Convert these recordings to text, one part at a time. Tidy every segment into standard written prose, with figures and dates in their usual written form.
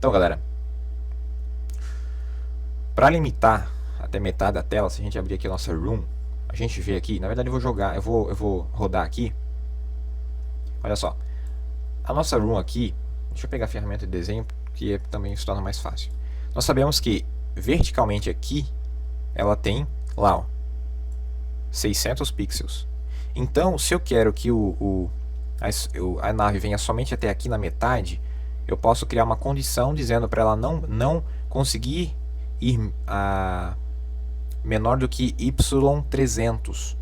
Então, galera, para limitar até metade da tela, se a gente abrir aqui a nossa room, a gente vê aqui, na verdade eu vou rodar aqui. Olha só, a nossa room aqui, deixa eu pegar a ferramenta de desenho, que também se torna mais fácil. Nós sabemos que verticalmente aqui, ela tem lá, ó, 600 pixels. Então, se eu quero que a nave venha somente até aqui na metade, eu posso criar uma condição dizendo para ela não conseguir ir a menor do que y300,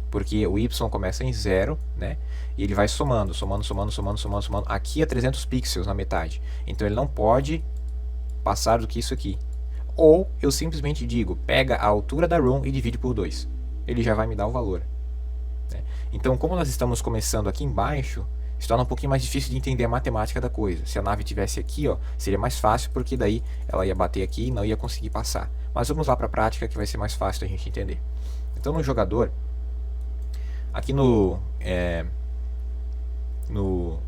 porque o y começa em 0, né? E ele vai somando. Aqui é 300 pixels na metade, então ele não pode passar do que isso aqui. Ou eu simplesmente digo, pega a altura da room e divide por 2. Ele já vai me dar o valor, né? Então, como nós estamos começando aqui embaixo, se torna um pouquinho mais difícil de entender a matemática da coisa. Se a nave tivesse aqui, ó, seria mais fácil, porque daí ela ia bater aqui e não ia conseguir passar. Mas vamos lá para a prática, que vai ser mais fácil da gente entender. Então, no jogador, aqui no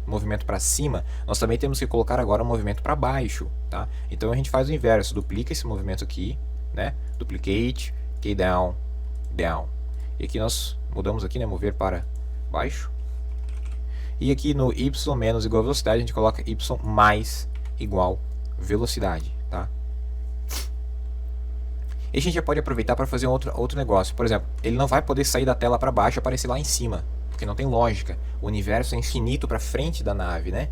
movimento para cima, nós também temos que colocar agora o movimento para baixo, tá? Então a gente faz o inverso, duplica esse movimento aqui, né? Duplicate, key down, down. E aqui nós mudamos aqui, né? Mover para baixo. E aqui no y menos igual a velocidade, a gente coloca y mais igual velocidade, tá? E a gente já pode aproveitar para fazer outro negócio. Por exemplo, ele não vai poder sair da tela para baixo e aparecer lá em cima, porque não tem lógica. O universo é infinito para frente da nave, né?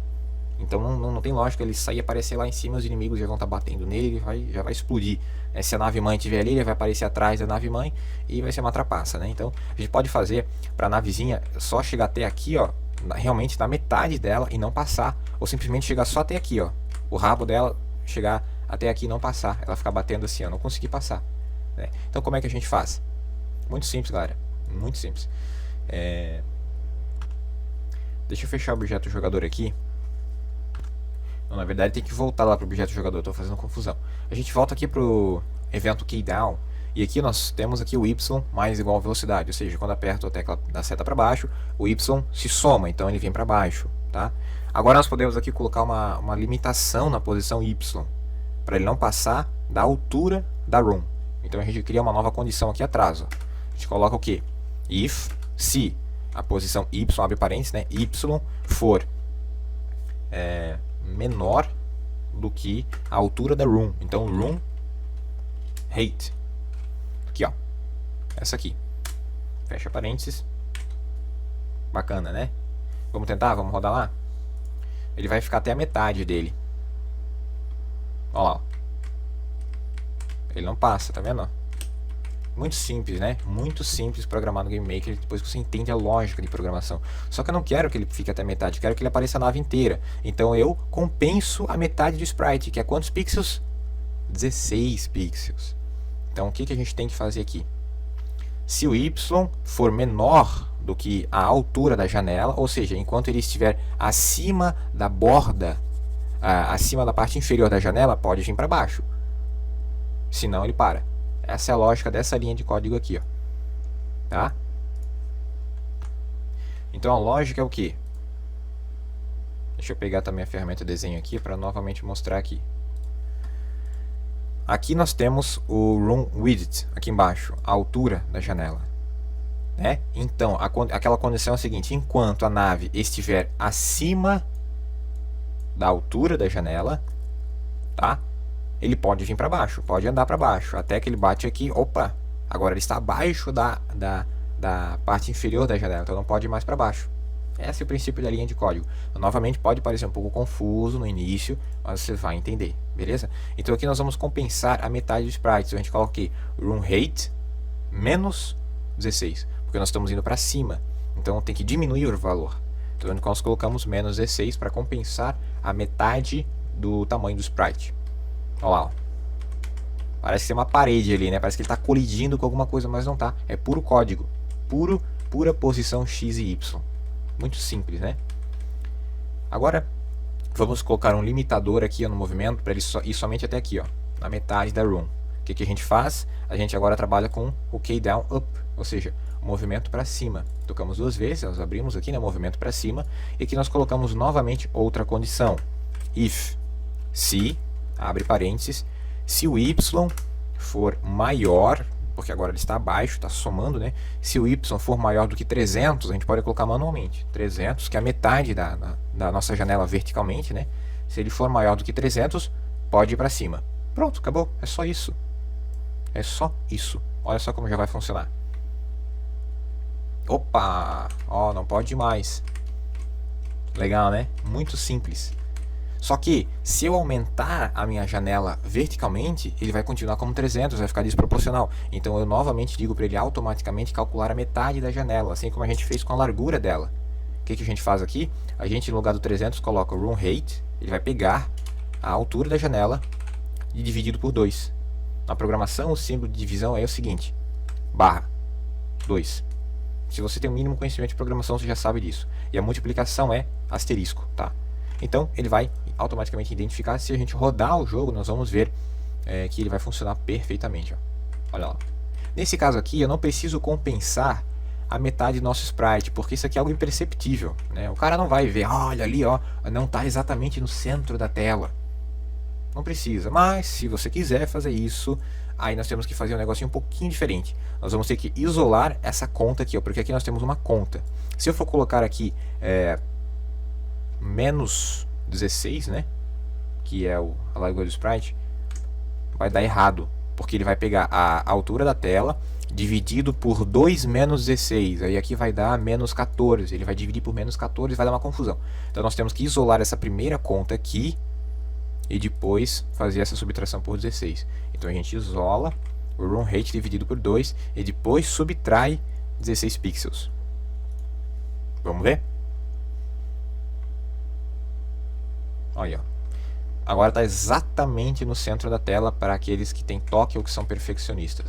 Então não tem lógica ele sair e aparecer lá em cima, os inimigos já vão estar batendo nele, já vai explodir. Se a nave mãe estiver ali, ele vai aparecer atrás da nave mãe e vai ser uma trapaça, né? Então a gente pode fazer para a navezinha só chegar até aqui, ó, realmente na metade dela e não passar, ou simplesmente chegar só até aqui, ó, o rabo dela chegar até aqui e não passar, ela ficar batendo assim, ó, não conseguir passar, né? Então como é que a gente faz? Muito simples, galera, muito simples. Deixa eu fechar o objeto jogador aqui. Não, na verdade tem que voltar lá para o objeto jogador, estou fazendo confusão. A gente volta aqui para o evento keydown. E aqui nós temos aqui o y mais igual a velocidade, ou seja, quando aperto a tecla da seta para baixo, o y se soma, então ele vem para baixo, tá? Agora nós podemos aqui colocar uma limitação na posição y, para ele não passar da altura da room. Então a gente cria uma nova condição aqui atrás, ó. A gente coloca o que? If, se a posição y, abre parênteses, né, y for menor do que a altura da room. Então room height, aqui, ó, essa aqui, fecha parênteses. Bacana, né? Vamos tentar, vamos rodar lá. Ele vai ficar até a metade dele. Olha lá, ó. Ele não passa, tá vendo? Muito simples, né? Muito simples programar no Game Maker depois que você entende a lógica de programação. Só que eu não quero que ele fique até a metade, eu quero que ele apareça a nave inteira. Então eu compenso a metade do sprite, que é quantos pixels? 16 pixels. Então o que a gente tem que fazer aqui? Se o y for menor do que a altura da janela, ou seja, enquanto ele estiver acima da borda, acima da parte inferior da janela, pode vir para baixo. Senão ele para. Essa é a lógica dessa linha de código aqui, ó. Tá? Então a lógica é o que? Deixa eu pegar também a ferramenta desenho aqui para novamente mostrar aqui. Aqui nós temos o room width, aqui embaixo, a altura da janela, né? Então aquela condição é a seguinte: enquanto a nave estiver acima da altura da janela, tá? Ele pode vir para baixo, pode andar para baixo, até que ele bate aqui, opa, agora ele está abaixo da parte inferior da janela, então não pode ir mais para baixo. Esse é o princípio da linha de código. Novamente pode parecer um pouco confuso no início, mas você vai entender, beleza? Então aqui nós vamos compensar a metade do sprite, então a gente coloca aqui room height menos 16, porque nós estamos indo para cima, então tem que diminuir o valor. Então nós colocamos menos 16 para compensar a metade do tamanho do sprite. Olha lá, ó. Parece que tem uma parede ali, né? Parece que ele está colidindo com alguma coisa, mas não tá. É puro código. Pura posição X e Y. Muito simples, né? Agora, vamos colocar um limitador aqui, ó, no movimento, para ele ir somente até aqui, ó, na metade da room. O que a gente faz? A gente agora trabalha com o key down up, ou seja, o movimento para cima. Tocamos duas vezes, nós abrimos aqui, né, movimento para cima, e aqui nós colocamos novamente outra condição. If, se abre parênteses, se o y for maior, porque agora ele está abaixo, está somando, né? Se o y for maior do que 300, a gente pode colocar manualmente, 300, que é a metade da nossa janela verticalmente, né? Se ele for maior do que 300, pode ir para cima. Pronto, acabou, é só isso. É só isso. Olha só como já vai funcionar. Opa! Ó, não pode mais. Legal, né? Muito simples. Só que, se eu aumentar a minha janela verticalmente, ele vai continuar como 300, vai ficar desproporcional. Então eu novamente digo para ele automaticamente calcular a metade da janela, assim como a gente fez com a largura dela. O que a gente faz aqui? A gente, no lugar do 300, coloca o room height, ele vai pegar a altura da janela e dividido por 2. Na programação, o símbolo de divisão é o seguinte, barra 2. Se você tem o mínimo conhecimento de programação, você já sabe disso. E a multiplicação é asterisco, tá? Então, ele vai automaticamente identificar. Se a gente rodar o jogo, nós vamos ver que ele vai funcionar perfeitamente. Ó. Olha lá. Nesse caso aqui, eu não preciso compensar a metade do nosso sprite, porque isso aqui é algo imperceptível, né? O cara não vai ver, olha ali, ó, não está exatamente no centro da tela. Não precisa, mas se você quiser fazer isso, aí nós temos que fazer um negocinho um pouquinho diferente. Nós vamos ter que isolar essa conta aqui, ó, porque aqui nós temos uma conta. Se eu for colocar aqui menos 16, né, que é a largura do sprite, vai dar errado, porque ele vai pegar a altura da tela dividido por 2 menos 16, aí aqui vai dar menos 14, ele vai dividir por menos 14 e vai dar uma confusão. Então nós temos que isolar essa primeira conta aqui e depois fazer essa subtração por 16. Então a gente isola o room height dividido por 2 e depois subtrai 16 pixels. Vamos ver? Olha, ó. Agora está exatamente no centro da tela para aqueles que têm toque ou que são perfeccionistas.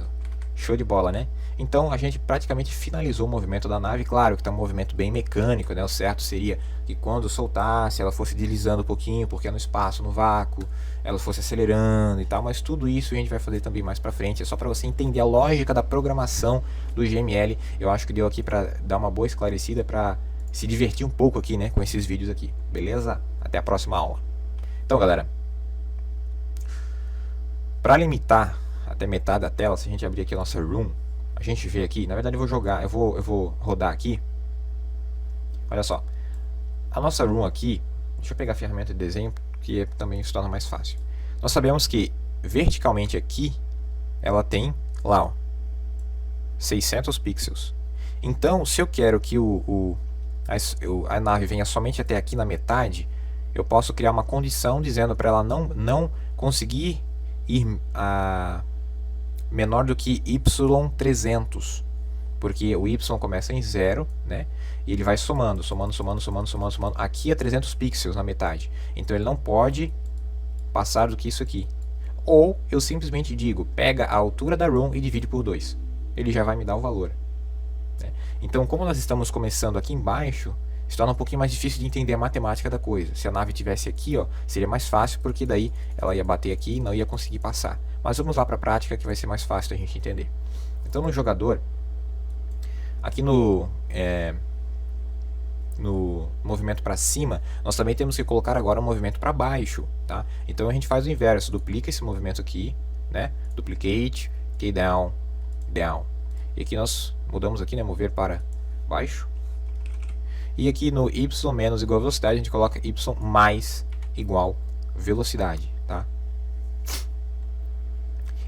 Show de bola, né? Então a gente praticamente finalizou o movimento da nave. Claro que está um movimento bem mecânico, né? O certo seria que quando soltasse ela fosse deslizando um pouquinho, porque é no espaço, no vácuo, ela fosse acelerando e tal, mas tudo isso a gente vai fazer também mais para frente. É só para você entender a lógica da programação do GML. Eu acho que deu aqui para dar uma boa esclarecida, para se divertir um pouco aqui, né, com esses vídeos aqui. Beleza? Até a próxima aula. Então, galera, para limitar até metade da tela, se a gente abrir aqui a nossa room, a gente vê aqui, na verdade eu vou rodar aqui. Olha só, a nossa room aqui, deixa eu pegar a ferramenta de desenho, que também se torna mais fácil. Nós sabemos que verticalmente aqui, ela tem lá, ó, 600 pixels. Então, se eu quero que a nave venha somente até aqui na metade, eu posso criar uma condição dizendo para ela não conseguir ir menor do que y300, porque o y começa em 0, né? E ele vai somando. Aqui é 300 pixels na metade, então ele não pode passar do que isso aqui. Ou eu simplesmente digo, pega a altura da room e divide por 2. Ele já vai me dar o valor, né? Então, como nós estamos começando aqui embaixo, se torna um pouquinho mais difícil de entender a matemática da coisa. Se a nave tivesse aqui, ó, seria mais fácil, porque daí ela ia bater aqui e não ia conseguir passar. Mas vamos lá para a prática, que vai ser mais fácil da gente entender. Então, no jogador, aqui no movimento para cima, nós também temos que colocar agora o movimento para baixo, tá? Então a gente faz o inverso, duplica esse movimento aqui, né? Duplicate, key down, down. E aqui nós mudamos aqui, né? Mover para baixo. E aqui no y menos igual a velocidade, a gente coloca y mais igual velocidade, tá?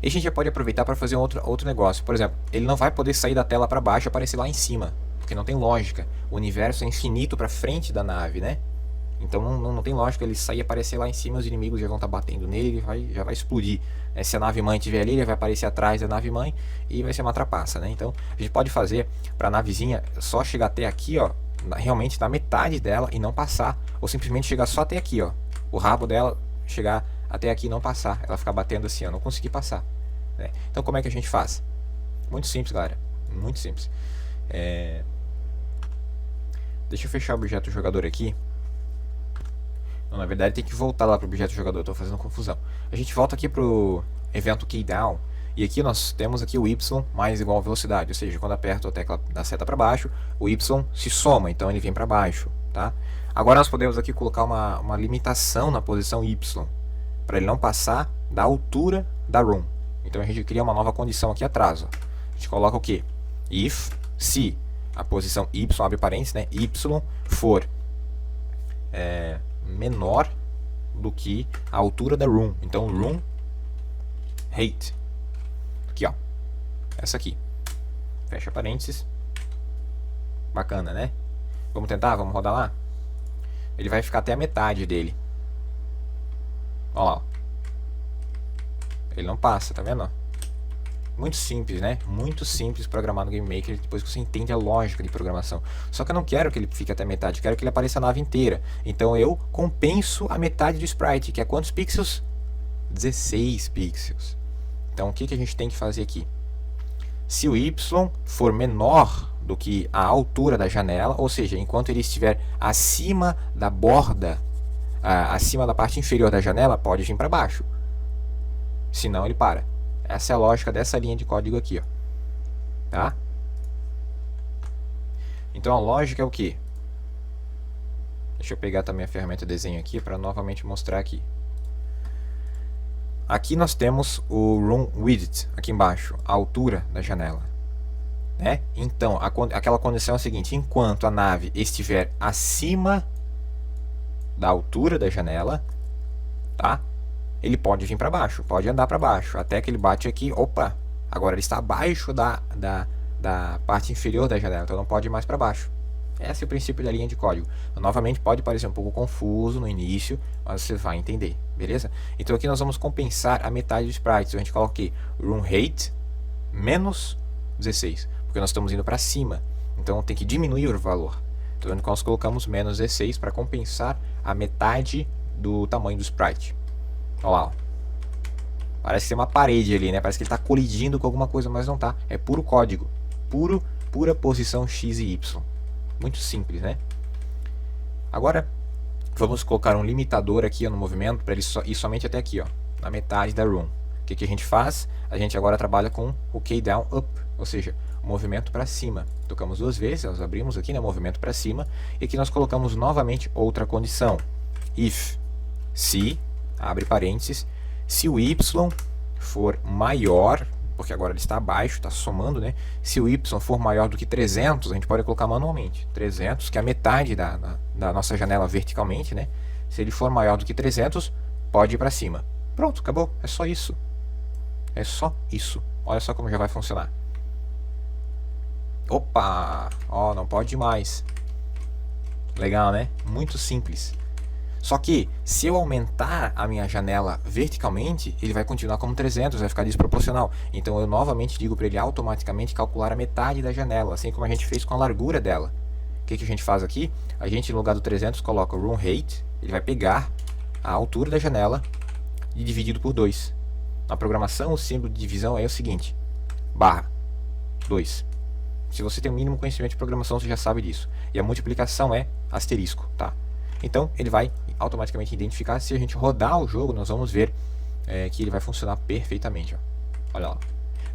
E a gente já pode aproveitar para fazer outro negócio. Por exemplo, ele não vai poder sair da tela para baixo e aparecer lá em cima, porque não tem lógica. O universo é infinito para frente da nave, né? Então não tem lógica ele sair e aparecer lá em cima, os inimigos já vão estar batendo nele, já vai explodir. Se a nave mãe estiver ali, ele vai aparecer atrás da nave mãe e vai ser uma trapaça, né? Então a gente pode fazer para a navezinha só chegar até aqui, ó, realmente na metade dela e não passar, ou simplesmente chegar só até aqui, ó, o rabo dela chegar até aqui e não passar, ela ficar batendo assim, ó, não conseguir passar, né? Então como é que a gente faz? Muito simples, galera, muito simples. Deixa eu fechar o objeto jogador aqui. Não, na verdade tem que voltar lá para o objeto jogador, estou fazendo confusão. A gente volta aqui para o evento keydown. E aqui nós temos aqui o y mais igual a velocidade, ou seja, quando aperto a tecla da seta para baixo, o y se soma, então ele vem para baixo, tá? Agora nós podemos aqui colocar uma limitação na posição y. para ele não passar da altura da room. Então a gente cria uma nova condição aqui atrás. Ó. A gente coloca o que? If, se a posição y, abre parênteses, né? Y for menor do que a altura da room. Então room height. Aqui, ó. Essa aqui. Fecha parênteses. Bacana, né? Vamos tentar? Vamos rodar lá? Ele vai ficar até a metade dele. Olha lá. Ó. Ele não passa, tá vendo? Muito simples, né? Muito simples programar no Game Maker depois que você entende a lógica de programação. Só que eu não quero que ele fique até a metade, eu quero que ele apareça a nave inteira. Então eu compenso a metade do sprite, que é quantos pixels? 16 pixels. Então o que a gente tem que fazer aqui? Se o y for menor do que a altura da janela, ou seja, enquanto ele estiver acima da borda, acima da parte inferior da janela, pode vir para baixo. Senão ele para. Essa é a lógica dessa linha de código aqui, ó. Tá? Então a lógica é o que? Deixa eu pegar também a ferramenta desenho aqui para novamente mostrar aqui. Aqui nós temos o room width, aqui embaixo, a altura da janela. Né? Então, aquela condição é a seguinte: enquanto a nave estiver acima da altura da janela, tá? Ele pode vir para baixo, pode andar para baixo, até que ele bate aqui, opa, agora ele está abaixo da parte inferior da janela, então não pode ir mais para baixo. Esse é o princípio da linha de código. Novamente pode parecer um pouco confuso no início, mas você vai entender, beleza? Então aqui nós vamos compensar a metade do sprite. Então a gente coloca aqui room height menos 16, porque nós estamos indo para cima, então tem que diminuir o valor. Então nós colocamos menos 16 para compensar a metade do tamanho do sprite. Olha lá, ó. Parece que tem uma parede ali, né? Parece que ele está colidindo com alguma coisa, mas não está. É puro código, pura posição x e y. Muito simples, né? Agora vamos colocar um limitador aqui no movimento para ele ir somente até aqui, ó, na metade da room. O que a gente faz? A gente agora trabalha com o key down up, ou seja, o movimento para cima. Tocamos duas vezes, nós abrimos aqui, né, movimento para cima, e aqui nós colocamos novamente outra condição. If, se, abre parênteses, se o y for maior, porque agora ele está abaixo, está somando, né? Se o y for maior do que 300, a gente pode colocar manualmente 300, que é a metade da nossa janela verticalmente, né? Se ele for maior do que 300, pode ir para cima. Pronto, acabou. É só isso. É só isso. Olha só como já vai funcionar. Opa! Ó, não pode mais. Legal, né? Muito simples. Só que, se eu aumentar a minha janela verticalmente, ele vai continuar como 300, vai ficar desproporcional. Então eu novamente digo para ele automaticamente calcular a metade da janela, assim como a gente fez com a largura dela. O que a gente faz aqui? A gente, no lugar do 300, coloca o room height, ele vai pegar a altura da janela e dividido por 2. Na programação, o símbolo de divisão é o seguinte: barra 2. Se você tem o mínimo conhecimento de programação, você já sabe disso. E a multiplicação é asterisco, tá? Então ele vai automaticamente identificar. Se a gente rodar o jogo, nós vamos ver que ele vai funcionar perfeitamente, ó. Olha lá.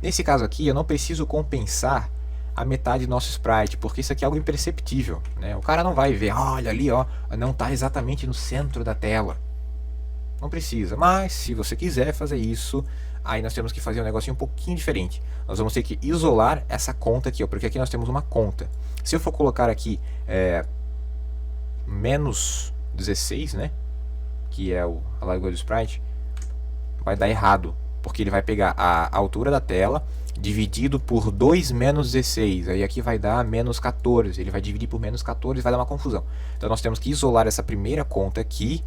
Nesse caso aqui, eu não preciso compensar a metade do nosso sprite, porque isso aqui é algo imperceptível, né? O cara não vai ver, olha ali, ó, não está exatamente no centro da tela. Não precisa, mas se você quiser fazer isso, aí nós temos que fazer um negocinho um pouquinho diferente. Nós vamos ter que isolar essa conta aqui, ó, porque aqui nós temos uma conta. Se eu for colocar aqui menos 16, né, que é a largura do sprite, vai dar errado, porque ele vai pegar a altura da tela dividido por 2 menos 16, aí aqui vai dar menos 14, ele vai dividir por menos 14 e vai dar uma confusão. Então nós temos que isolar essa primeira conta aqui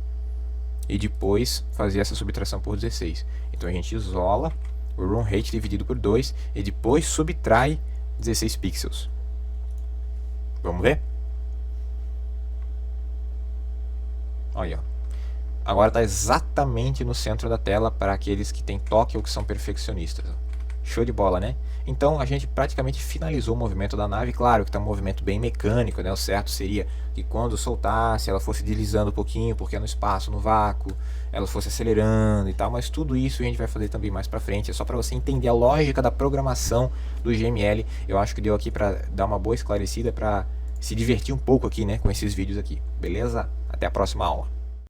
e depois fazer essa subtração por 16. Então a gente isola o room height dividido por 2 e depois subtrai 16 pixels. Vamos ver? Olha, agora está exatamente no centro da tela para aqueles que têm toque ou que são perfeccionistas. Show de bola, né? Então a gente praticamente finalizou o movimento da nave. Claro que está um movimento bem mecânico, né? O certo seria que quando soltasse ela fosse deslizando um pouquinho, porque é no espaço, no vácuo, ela fosse acelerando e tal, mas tudo isso a gente vai fazer também mais para frente. É só para você entender a lógica da programação do GML. Eu acho que deu aqui para dar uma boa esclarecida, para se divertir um pouco aqui, né, com esses vídeos aqui. Beleza? Até a próxima aula.